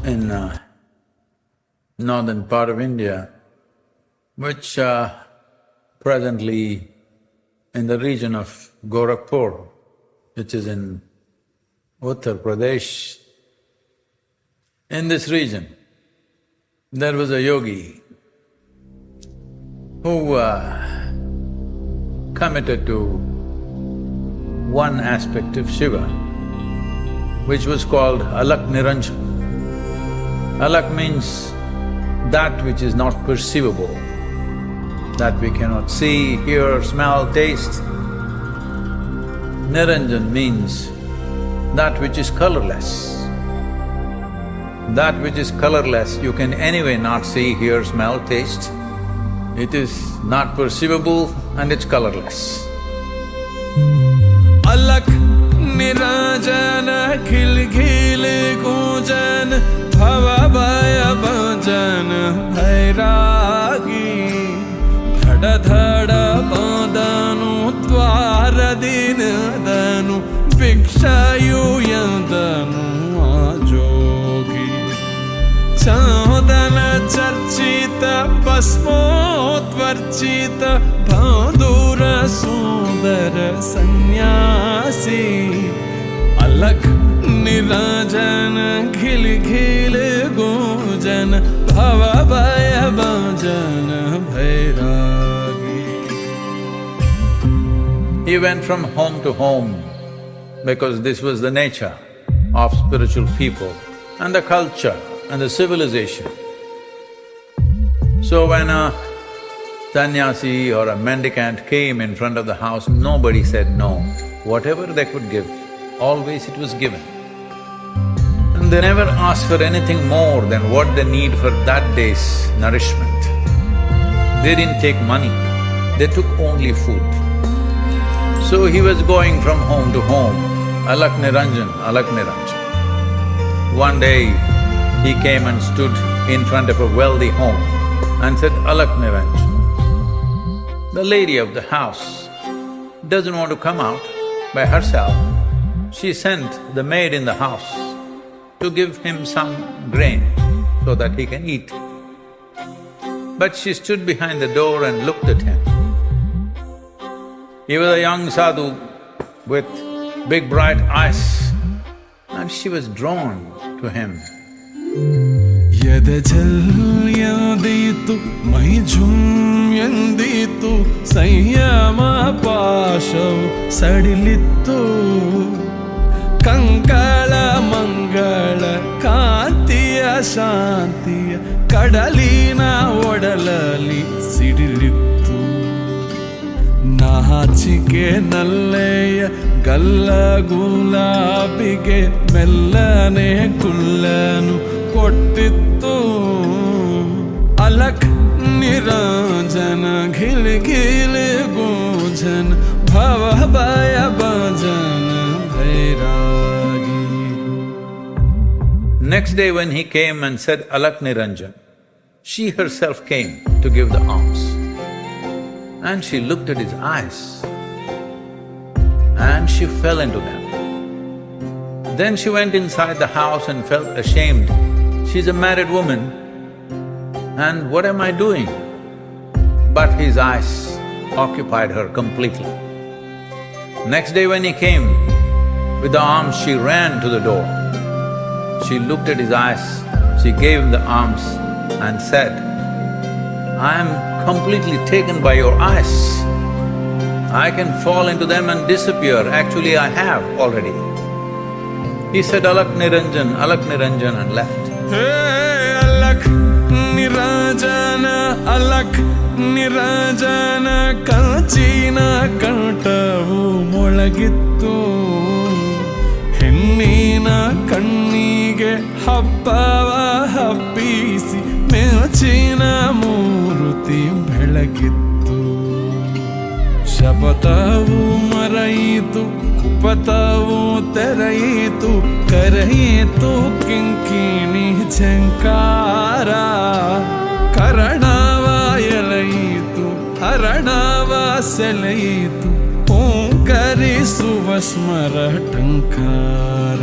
in northern part of India, which presently in the region of Gorakhpur, which is in Uttar Pradesh. In this region, there was a yogi who committed to one aspect of Shiva, which was called Alakh Niranjan. Alakh means that which is not perceivable, that we cannot see, hear, smell, taste. Niranjan means that which is colorless. That which is colorless, you can anyway not see, hear, smell, taste. It is not perceivable and it's colorless. Alakh Niranjan khil khil gunjan bhava bhaya bhajan bhairagi dhada dhada badanu dwara din danu bhikshayu yandanu ajogi Chandana charchita pasmotvarchita bhandura sundara sannyasi Alakh Niranjan khil khil gunjan bhava bhaya bhajan bhairagi. He went from home to home because this was the nature of spiritual people and the culture and the civilization. So when a sannyasi or a mendicant came in front of the house, nobody said no. Whatever they could give, always it was given. And they never asked for anything more than what they need for that day's nourishment. They didn't take money, they took only food. So he was going from home to home, Alakh Niranjan, Alakh Niranjan. One day, he came and stood in front of a wealthy home and said, Alakh Niranjan. The lady of the house doesn't want to come out by herself. She sent the maid in the house to give him some grain so that he can eat. But she stood behind the door and looked at him. He was a young sadhu with big bright eyes, and she was drawn to him. Yadajal yaditu maijum yanditu Sayyama pashav sadilittu Kankala mangala kantiya shantiya Kadalina odalali sidilittu Nahachike nalleya galla gulabige mellane kullanu ಕೊಟ್ಟಿತ್ತು ಅಲಖ್ ನಿರಂಜನ ಘಿಲ್ ಘಿಲ್ ಗೂಂಜನ ಭವ ಭಯ ಭಜನ ಭೈರಾಗಿ. Next day when he came and said Alakh Niranjan, she herself came to give the alms. And she looked at his eyes and she fell into them. Then she went inside the house and felt ashamed. She's a married woman, and what am I doing? But his eyes occupied her completely. Next day when he came, with the arms she ran to the door. She looked at his eyes, she gave him the arms and said, I am completely taken by your eyes. I can fall into them and disappear, actually I have already. He said, Alakh Niranjan, and left. Hey, Alakh Niranjana, Alakh Niranjana, Kanchina kantavu molagittu Hennina kannige happava happisi melchina muruti belagittu Shapatavu maraitu kupatavu teraitu karaitu kinkini ಝಂಕಾರ ಕರಣವ ಎಳೆಯಿತು ಹರಣವ ಸೆಳೆಯಿತು ಓಂಕರಿಸುವ ಸ್ಮರ ಟಂಕಾರ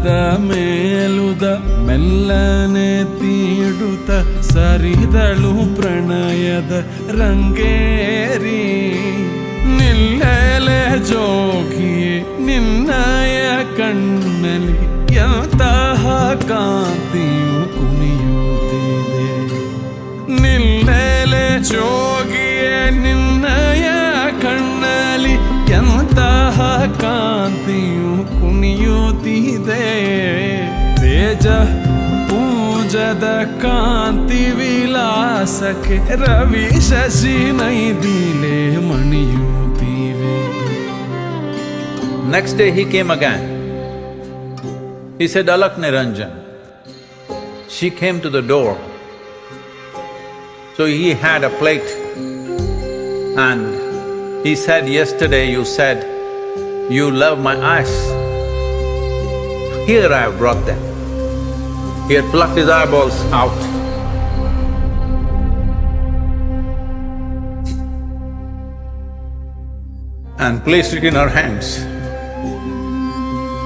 ನೆಲದ ಮೇಲುದ ಮೆಲ್ಲನೆ ತೀಡುತ್ತ ಸರಿದಳು ಪ್ರಣಯದ ರಂಗೇರಿ. ನಿಲ್ಲೆಲೆ ಜೋಗಿಯೇ ನಿನ್ನಯ ಕಣ್ಣಲ್ಲಿ ಎಂತಹ ಕಾಂತಿಯು ಕುಣಿಯುತ್ತಿದೆ. ನಿಲ್ಲೆಲೆ ಜೋಗಿಯೇ ನಿನ್ನಯ ಕಣ್ಣಲ್ಲಿ ಎಂತಹ ಕಾಂತಿಯು ಕುಣಿಯುತ್ತಿದೆ. ತೇಜ ಪೂಜದ ಕಾಂತಿ ವಿಲಾಸಕ್ಕೆ ರವಿ ಶಶಿ ನೈದಿಲೆ ಮಣಿಯುತ್ತಿವೆ. Next day he came again. He said, Alakh Niranjan. She came to the door. So he had a plate and he said, yesterday you said, you love my eyes. Here I have brought them. He had plucked his eyeballs out. And placed it in her hands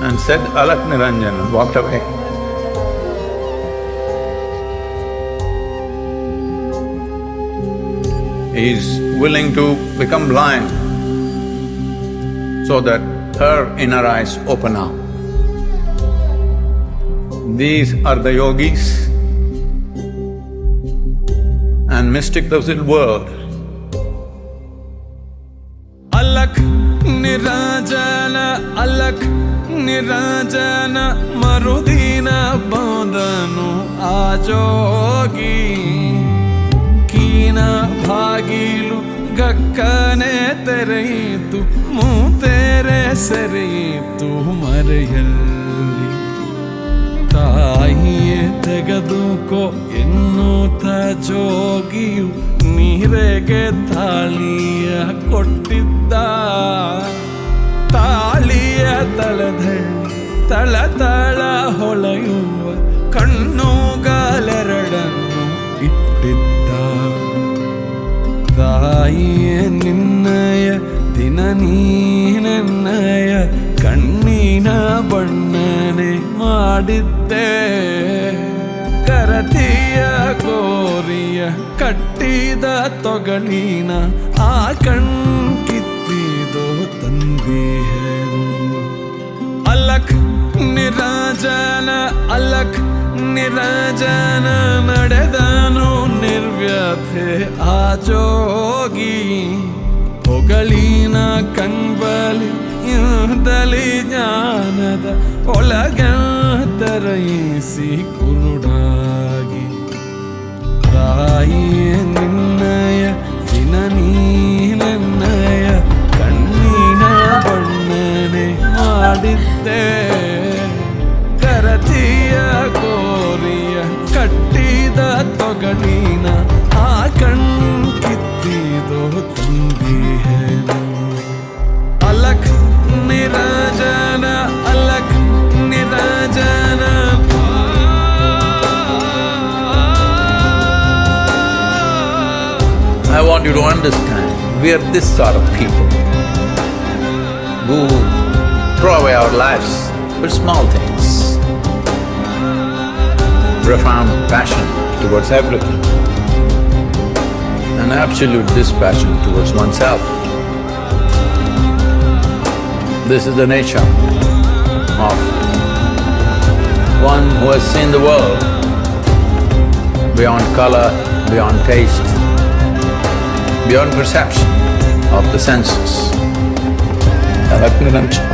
and said, Alakh Niranjan, and walked away. He is willing to become blind so that her inner eyes open up. These are the yogis and mystics of the world. Alakh Niranjana, Alakh Niranjana, Marudina bandhanu ajogi. Kina bhagilu gakkane tereyitu, mootere sereyitu Mariyalli. ತಾಯಿಯೇ ತೆಗೆದುಕೋ ಎನ್ನುತ್ತ ಜೋಗಿಯು ನೀರೆಗೆ ತಾಳಿಯ ಕೊಟ್ಟಿದ್ದ. ತಾಳಿಯ ತಳದಲ್ಲಿ ತಳ ಹೊಳೆಯುವ ಕಣ್ಣುಗಾಲೆರಡನ್ನು ಇಟ್ಟಿದ್ದ. ತಾಯಿಯೇ ನಿನ್ನಯ ದಿನ ನೀನೆನ್ನಯ ಕಣ್ಣಿನ ಬಣ್ಣನೆ ಮಾಡಿದ್ದೆ. ಕರತಿಯ ಗೋರಿಯ ಕಟ್ಟಿದ ತೊಗಲಿನ ಆ ಕಣ್ಕಿತ್ತಿದೋ ತಂದೆಯರು. ಅಲಖ್ ನಿರಂಜನ, ಅಲಖ್ ನಿರಂಜನ, ನಡೆದನು ನಿರ್ವ್ಯಥೆ ಆ ಜೋಗಿ. ಹೊಗಳಿನ ಕಣ್ಬಲಿ ಇಂದಲಿ ಜ್ಞಾನದ ಒಳಗಂತರಯಿಸಿ ಕುರುಡಾಗಿ. ತಾಯಿಯೇ ನಿನ್ನಯ ದಿನ ನೀನೆನ್ನಯ ಕಣ್ಣಿನ ಬಣ್ಣನೆ ಮಾಡಿದ್ದೆ. ಕರತಿಯ ಗೋರಿಯ ಕಟ್ಟಿದ ತೊಗಲಿನ ಆ ಕಣ್ಕಿತ್ತಿದೋ ತಂದೆಯರು. ಅಲಖ್ ನಿರಂಜನ, ಅಲಖ್ ನಿರಂಜನ. I want you to understand, we are this sort of people who throw away our lives for small things. Profound passion towards everything, an absolute dispassion towards oneself. This is the nature of one who has seen the world beyond color, beyond taste, beyond perception of the senses. Alakh Niranjan.